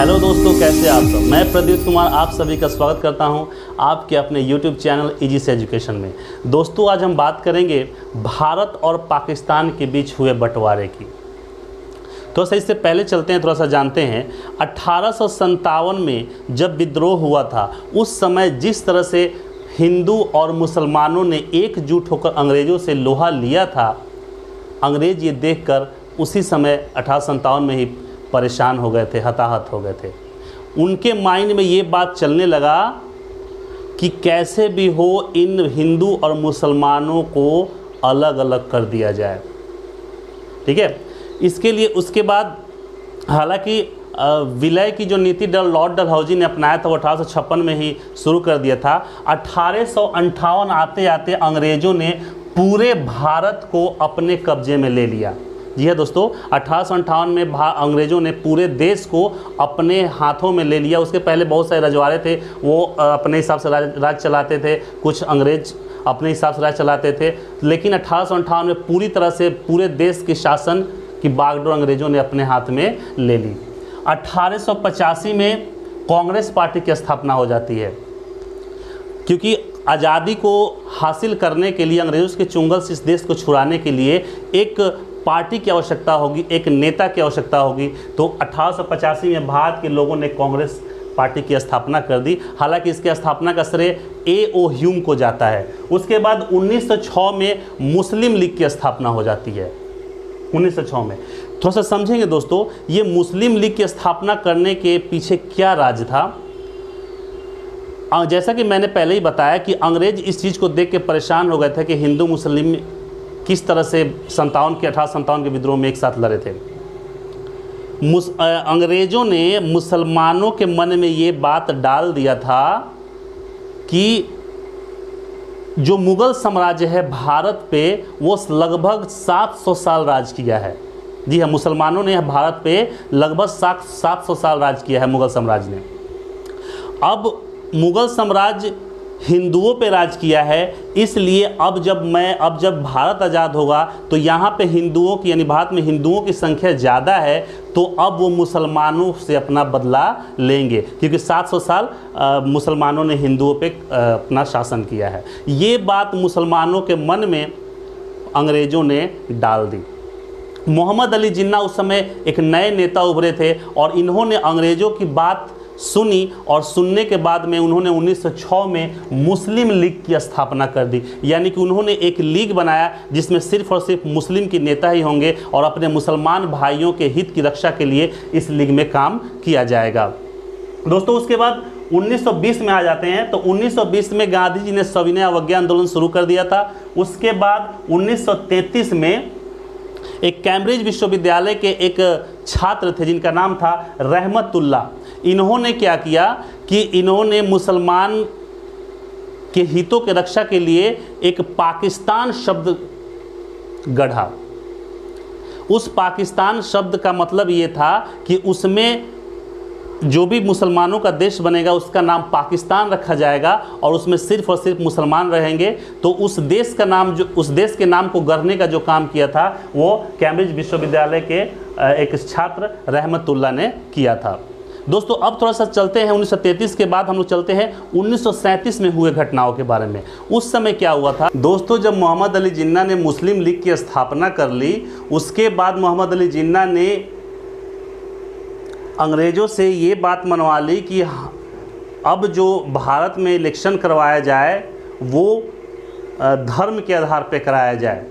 Hello दोस्तों, कैसे आप सब। मैं प्रदीप कुमार आप सभी का स्वागत करता हूं आपके अपने यूट्यूब चैनल इजी से एजुकेशन में। दोस्तों, आज हम बात करेंगे भारत और पाकिस्तान के बीच हुए बंटवारे की। तो सही से पहले चलते हैं, थोड़ा सा जानते हैं। 1857 में जब विद्रोह हुआ था, उस समय जिस तरह से हिंदू और मुसलमानों ने एकजुट होकर अंग्रेज़ों से लोहा लिया था, अंग्रेज़ ये देखकर उसी समय 1857 में ही परेशान हो गए थे, हताहत हो गए थे। उनके माइंड में ये बात चलने लगा कि कैसे भी हो इन हिंदू और मुसलमानों को अलग अलग कर दिया जाए। ठीक है, इसके लिए उसके बाद हालांकि विलय की जो नीति लॉर्ड डलहौजी ने अपनाया था वो 1856 में ही शुरू कर दिया था। 1858 आते आते अंग्रेज़ों ने पूरे भारत को अपने कब्जे में ले लिया। जी है दोस्तों, 1858 में अंग्रेज़ों ने पूरे देश को अपने हाथों में ले लिया। उसके पहले बहुत सारे रजवाड़े थे, वो अपने हिसाब से राज चलाते थे, कुछ अंग्रेज अपने हिसाब से राज चलाते थे। लेकिन 1858 में पूरी तरह से पूरे देश के शासन की बागडोर अंग्रेज़ों ने अपने हाथ में ले ली। 1885 में कांग्रेस पार्टी की स्थापना हो जाती है, क्योंकि आज़ादी को हासिल करने के लिए, अंग्रेज़ों के चुंगल से इस देश को छुड़ाने के लिए एक पार्टी की आवश्यकता होगी, एक नेता की आवश्यकता होगी। तो 1885 में भारत के लोगों ने कांग्रेस पार्टी की स्थापना कर दी। हालांकि इसके स्थापना का श्रेय A.O. ह्यूम को जाता है। उसके बाद 1906 में मुस्लिम लीग की स्थापना हो जाती है। 1906 में थोड़ा सा समझेंगे दोस्तों, ये मुस्लिम लीग की स्थापना करने के पीछे क्या राज था। जैसा कि मैंने पहले ही बताया कि अंग्रेज इस चीज़ को देख के परेशान हो गए थे कि हिंदू मुस्लिम किस तरह से 1857 के विद्रोह में एक साथ लड़े थे। अंग्रेज़ों ने मुसलमानों के मन में ये बात डाल दिया था कि जो मुग़ल साम्राज्य है भारत पे, वो लगभग 700 साल राज किया है। जी हाँ, मुसलमानों ने भारत पे लगभग 700 साल राज किया है मुग़ल साम्राज्य ने। अब मुग़ल साम्राज्य हिंदुओं पे राज किया है, इसलिए अब जब भारत आज़ाद होगा तो यहाँ पे हिंदुओं की, यानी भारत में हिंदुओं की संख्या ज़्यादा है, तो अब वो मुसलमानों से अपना बदला लेंगे, क्योंकि 700 साल मुसलमानों ने हिंदुओं पे अपना शासन किया है। ये बात मुसलमानों के मन में अंग्रेज़ों ने डाल दी। मोहम्मद अली जिन्ना उस समय एक नए नेता उभरे थे और इन्होंने अंग्रेज़ों की बात सुनी और सुनने के बाद में उन्होंने 1906 में मुस्लिम लीग की स्थापना कर दी। यानी कि उन्होंने एक लीग बनाया जिसमें सिर्फ और सिर्फ मुस्लिम के नेता ही होंगे और अपने मुसलमान भाइयों के हित की रक्षा के लिए इस लीग में काम किया जाएगा। दोस्तों, उसके बाद 1920 में आ जाते हैं। तो 1920 में गांधी जी ने सविनय अवज्ञा आंदोलन शुरू कर दिया था। उसके बाद 1933 में एक कैम्ब्रिज विश्वविद्यालय के एक छात्र थे जिनका नाम था रहमतुल्लाह। इन्होंने क्या किया कि इन्होंने मुसलमान के हितों के रक्षा के लिए एक पाकिस्तान शब्द गढ़ा। उस पाकिस्तान शब्द का मतलब ये था कि उसमें जो भी मुसलमानों का देश बनेगा उसका नाम पाकिस्तान रखा जाएगा और उसमें सिर्फ और सिर्फ मुसलमान रहेंगे। तो उस देश का नाम, जो उस देश के नाम को गढ़ने का जो काम किया था वो कैम्ब्रिज विश्वविद्यालय के एक छात्र रहमतुल्लाह ने किया था। दोस्तों, अब थोड़ा सा चलते हैं 1933 के बाद हम लोग चलते हैं 1937 में हुए घटनाओं के बारे में। उस समय क्या हुआ था दोस्तों, जब मोहम्मद अली जिन्ना ने मुस्लिम लीग की स्थापना कर ली, उसके बाद मोहम्मद अली जिन्ना ने अंग्रेज़ों से ये बात मनवा ली कि अब जो भारत में इलेक्शन करवाया जाए वो धर्म के आधार पर कराया जाए।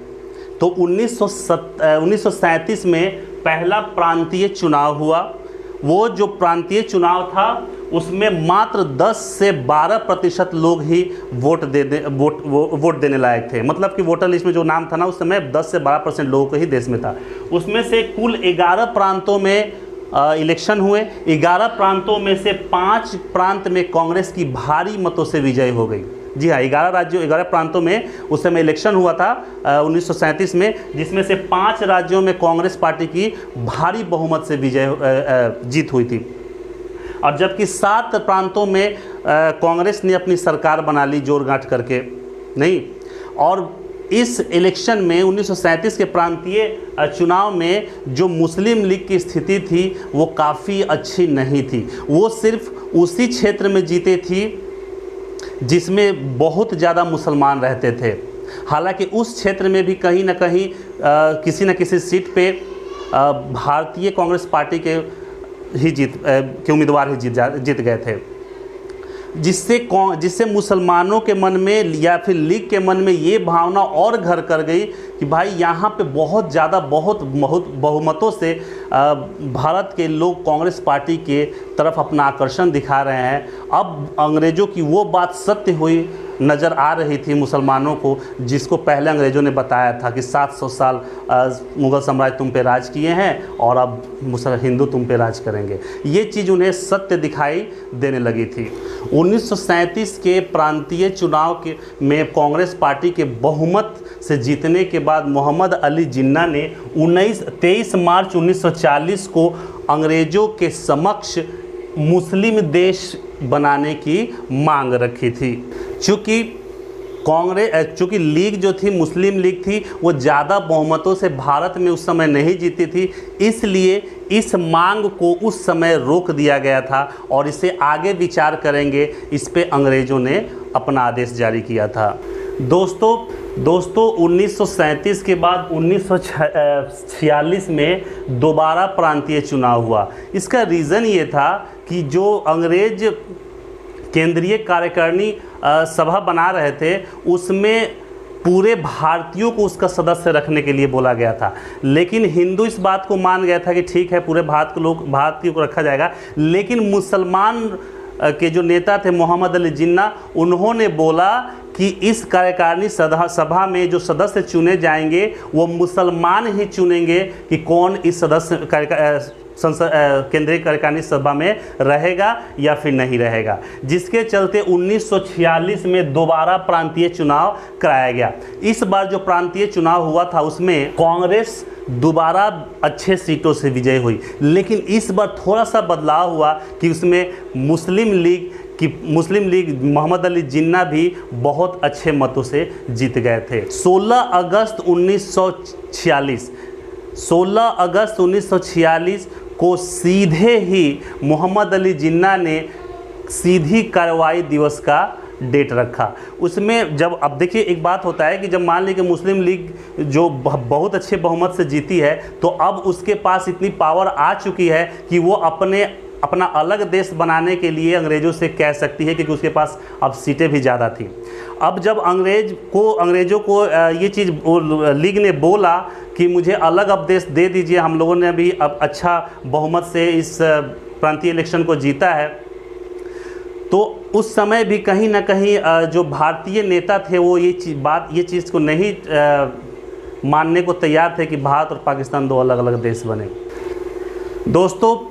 तो 1937 में पहला प्रांतीय चुनाव हुआ। वो जो प्रांतीय चुनाव था उसमें मात्र 10 से 12% लोग ही वोट देने लायक थे। मतलब कि वोटर लिस्ट में जो नाम था ना, उस समय 10 से 12% लोगों को ही देश में था। उसमें से कुल 11 प्रांतों में इलेक्शन हुए। 11 प्रांतों में से 5 प्रांत में कांग्रेस की भारी मतों से विजय हो गई। जी हाँ, 11 प्रांतों में उस समय इलेक्शन हुआ था 1937 में, जिसमें से 5 राज्यों में कांग्रेस पार्टी की भारी बहुमत से जीत हुई थी। और जबकि 7 प्रांतों में कांग्रेस ने अपनी सरकार बना ली जोड़ गांठ करके, नहीं, और इस इलेक्शन में 1937 के प्रांतीय चुनाव में जो मुस्लिम लीग की स्थिति थी वो काफ़ी अच्छी नहीं थी। वो सिर्फ उसी क्षेत्र में जीते थी जिसमें बहुत ज़्यादा मुसलमान रहते थे। हालांकि उस क्षेत्र में भी कहीं ना कहीं किसी न किसी सीट पे भारतीय कांग्रेस पार्टी के उम्मीदवार ही जीत गए थे, जिससे मुसलमानों के मन में या फिर लीग के मन में ये भावना और घर कर गई कि भाई यहाँ पे बहुत ज़्यादा बहुत बहुमतों से भारत के लोग कांग्रेस पार्टी के तरफ अपना आकर्षण दिखा रहे हैं। अब अंग्रेज़ों की वो बात सत्य हुई नज़र आ रही थी मुसलमानों को, जिसको पहले अंग्रेज़ों ने बताया था कि 700 साल मुग़ल साम्राज्य तुम पे राज किए हैं और अब हिंदू तुम पे राज करेंगे। ये चीज़ उन्हें सत्य दिखाई देने लगी थी। 1937 के प्रांतीय चुनाव में कांग्रेस पार्टी के बहुमत से जीतने के बाद मोहम्मद अली जिन्ना ने 23 मार्च 1940 को अंग्रेज़ों के समक्ष मुस्लिम देश बनाने की मांग रखी थी। चूँकि लीग जो थी, मुस्लिम लीग थी, वो ज़्यादा बहुमतों से भारत में उस समय नहीं जीती थी, इसलिए इस मांग को उस समय रोक दिया गया था और इसे आगे विचार करेंगे, इस पे अंग्रेज़ों ने अपना आदेश जारी किया था। दोस्तों 1937 के बाद 1946 में दोबारा प्रांतीय चुनाव हुआ। इसका रीज़न ये था कि जो अंग्रेज केंद्रीय कार्यकारिणी सभा बना रहे थे, उसमें पूरे भारतीयों को उसका सदस्य रखने के लिए बोला गया था, लेकिन हिंदू इस बात को मान गया था कि ठीक है पूरे भारतीयों को रखा जाएगा। लेकिन मुसलमान के जो नेता थे मोहम्मद अली जिन्ना, उन्होंने बोला कि इस कार्यकारिणी सभा में जो सदस्य चुने जाएंगे वो मुसलमान ही चुनेंगे कि कौन इस सदस्य केंद्रीय कार्यकारिणी सभा में रहेगा या फिर नहीं रहेगा, जिसके चलते 1946 में दोबारा प्रांतीय चुनाव कराया गया। इस बार जो प्रांतीय चुनाव हुआ था उसमें कांग्रेस दोबारा अच्छे सीटों से विजय हुई, लेकिन इस बार थोड़ा सा बदलाव हुआ कि उसमें मुस्लिम लीग मोहम्मद अली जिन्ना भी बहुत अच्छे मतों से जीत गए थे। 16 अगस्त 1946 को सीधे ही मोहम्मद अली जिन्ना ने सीधी कार्रवाई दिवस का डेट रखा। उसमें जब अब देखिए एक बात होता है कि जब मान ली कि मुस्लिम लीग जो बहुत अच्छे बहुमत से जीती है, तो अब उसके पास इतनी पावर आ चुकी है कि वो अपना अलग देश बनाने के लिए अंग्रेज़ों से कह सकती है, क्योंकि उसके पास अब सीटें भी ज़्यादा थी। अब जब अंग्रेज़ों को ये चीज़ लीग ने बोला कि मुझे अलग अब देश दे दीजिए, हम लोगों ने भी अब अच्छा बहुमत से इस प्रांतीय इलेक्शन को जीता है, तो उस समय भी कहीं ना कहीं जो भारतीय नेता थे वो ये चीज़ को नहीं मानने को तैयार थे कि भारत और पाकिस्तान दो अलग अलग देश बने। दोस्तों,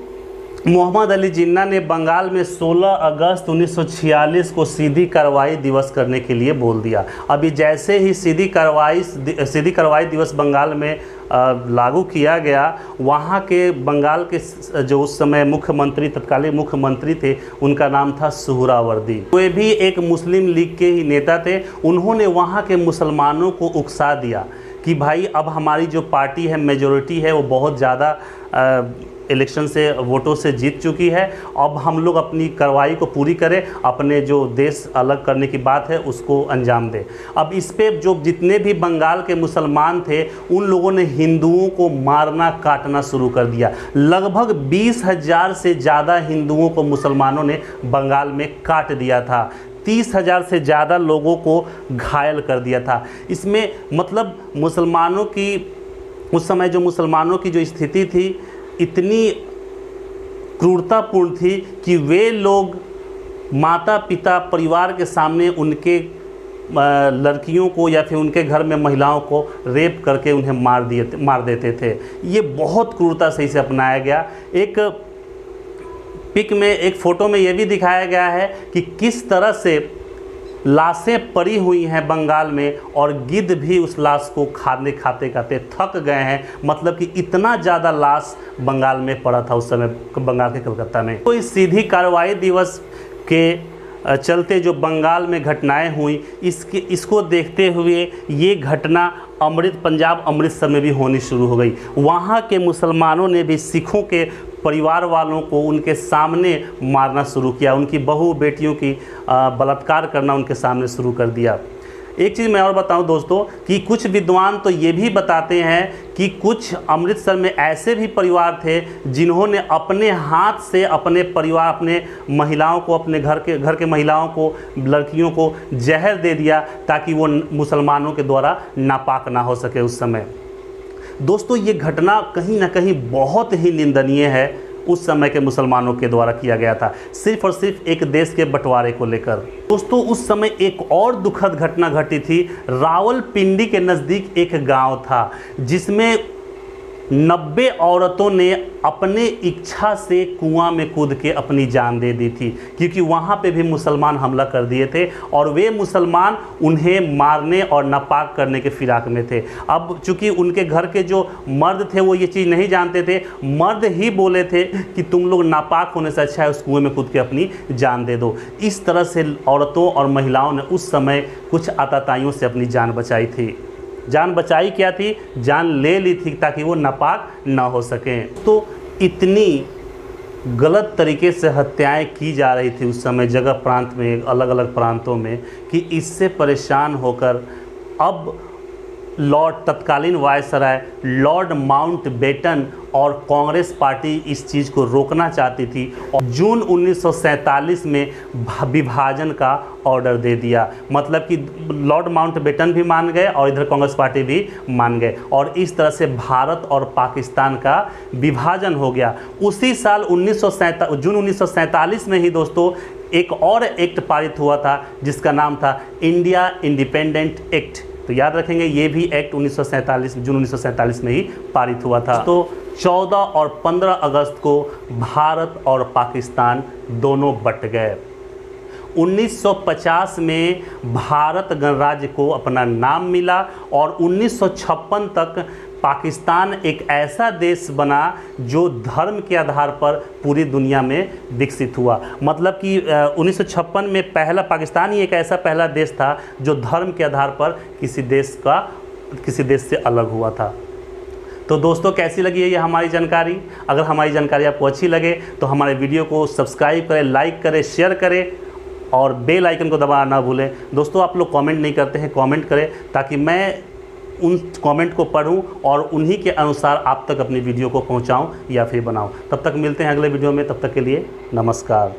मोहम्मद अली जिन्ना ने बंगाल में 16 अगस्त 1946 को सीधी कार्रवाई दिवस करने के लिए बोल दिया। अभी जैसे ही सीधी कार्रवाई दिवस बंगाल में लागू किया गया, वहाँ के बंगाल के जो उस समय तत्कालीन मुख्यमंत्री थे, उनका नाम था सुहरावर्दी। वे भी एक मुस्लिम लीग के ही नेता थे। उन्होंने वहाँ के मुसलमानों को उकसा दिया कि भाई अब हमारी जो पार्टी है, मेजॉरिटी है, वो बहुत ज़्यादा इलेक्शन से वोटों से जीत चुकी है, अब हम लोग अपनी कार्रवाई को पूरी करें, अपने जो देश अलग करने की बात है उसको अंजाम दें। अब इस पे जो जितने भी बंगाल के मुसलमान थे, उन लोगों ने हिंदुओं को मारना काटना शुरू कर दिया। लगभग 20,000 से ज़्यादा हिंदुओं को मुसलमानों ने बंगाल में काट दिया था। 30,000 से ज़्यादा लोगों को घायल कर दिया था। इसमें मतलब मुसलमानों की उस समय जो मुसलमानों की जो स्थिति थी इतनी क्रूरतापूर्ण थी कि वे लोग माता पिता परिवार के सामने उनके लड़कियों को या फिर उनके घर में महिलाओं को रेप करके उन्हें मार देते थे। ये बहुत क्रूरता से इसे अपनाया गया। एक पिक में, एक फ़ोटो में ये भी दिखाया गया है कि किस तरह से लाशें पड़ी हुई हैं बंगाल में, और गिद्ध भी उस लाश को खाते थक गए हैं। मतलब कि इतना ज़्यादा लाश बंगाल में पड़ा था उस समय, बंगाल के कलकत्ता में। तो इस सीधी कार्रवाई दिवस के चलते जो बंगाल में घटनाएं हुई, इसको देखते हुए ये घटना पंजाब अमृतसर में भी होनी शुरू हो गई। वहाँ के मुसलमानों ने भी सिखों के परिवार वालों को उनके सामने मारना शुरू किया, उनकी बहू बेटियों की बलात्कार करना उनके सामने शुरू कर दिया। एक चीज़ मैं और बताऊं दोस्तों कि कुछ विद्वान तो ये भी बताते हैं कि कुछ अमृतसर में ऐसे भी परिवार थे जिन्होंने अपने हाथ से अपने परिवार, अपने महिलाओं को, अपने घर के महिलाओं को, लड़कियों को जहर दे दिया ताकि वो मुसलमानों के द्वारा नापाक ना हो सके उस समय। दोस्तों ये घटना कहीं ना कहीं बहुत ही निंदनीय है, उस समय के मुसलमानों के द्वारा किया गया था, सिर्फ और सिर्फ एक देश के बंटवारे को लेकर। दोस्तों उस समय एक और दुखद घटना घटी थी। रावलपिंडी के नज़दीक एक गांव था जिसमें 90 औरतों ने अपने इच्छा से कुआं में कूद के अपनी जान दे दी थी, क्योंकि वहाँ पे भी मुसलमान हमला कर दिए थे और वे मुसलमान उन्हें मारने और नापाक करने के फिराक में थे। अब चूँकि उनके घर के जो मर्द थे वो ये चीज़ नहीं जानते थे, मर्द ही बोले थे कि तुम लोग नापाक होने से अच्छा है उस कुएँ में कूद के अपनी जान दे दो। इस तरह से औरतों और महिलाओं ने उस समय कुछ आतताइयों से अपनी जान बचाई थी। जान बचाई क्या थी? जान ले ली थी ताकि वो नापाक ना हो सकें। तो इतनी गलत तरीके से हत्याएं की जा रही थी उस समय जगह प्रांत में, अलग अलग प्रांतों में, कि इससे परेशान होकर अब तत्कालीन वायसराय लॉर्ड माउंटबेटन और कांग्रेस पार्टी इस चीज़ को रोकना चाहती थी और जून 1947 में विभाजन का ऑर्डर दे दिया। मतलब कि लॉर्ड माउंटबेटन भी मान गए और इधर कांग्रेस पार्टी भी मान गए और इस तरह से भारत और पाकिस्तान का विभाजन हो गया। उसी साल जून 1947 में ही दोस्तों एक और एक्ट पारित हुआ था जिसका नाम था इंडिया इंडिपेंडेंट एक्ट। तो याद रखेंगे ये भी एक्ट जून 1947 में ही पारित हुआ था। तो 14 और 15 अगस्त को भारत और पाकिस्तान दोनों बट गए। 1950 में भारत गणराज्य को अपना नाम मिला और 1956 तक पाकिस्तान एक ऐसा देश बना जो धर्म के आधार पर पूरी दुनिया में विकसित हुआ। मतलब कि 1956 में पहला पाकिस्तान ही एक ऐसा पहला देश था जो धर्म के आधार पर किसी देश से अलग हुआ था। तो दोस्तों कैसी लगी है ये हमारी जानकारी? अगर हमारी जानकारी आपको अच्छी लगे तो हमारे वीडियो को सब्सक्राइब करें, लाइक करें, शेयर करें और बेल आइकन को दबाना ना भूलें। दोस्तों आप लोग कमेंट नहीं करते हैं, कमेंट करें ताकि मैं उन कमेंट को पढूं और उन्हीं के अनुसार आप तक अपनी वीडियो को पहुंचाऊं या फिर बनाऊं। तब तक मिलते हैं अगले वीडियो में, तब तक के लिए नमस्कार।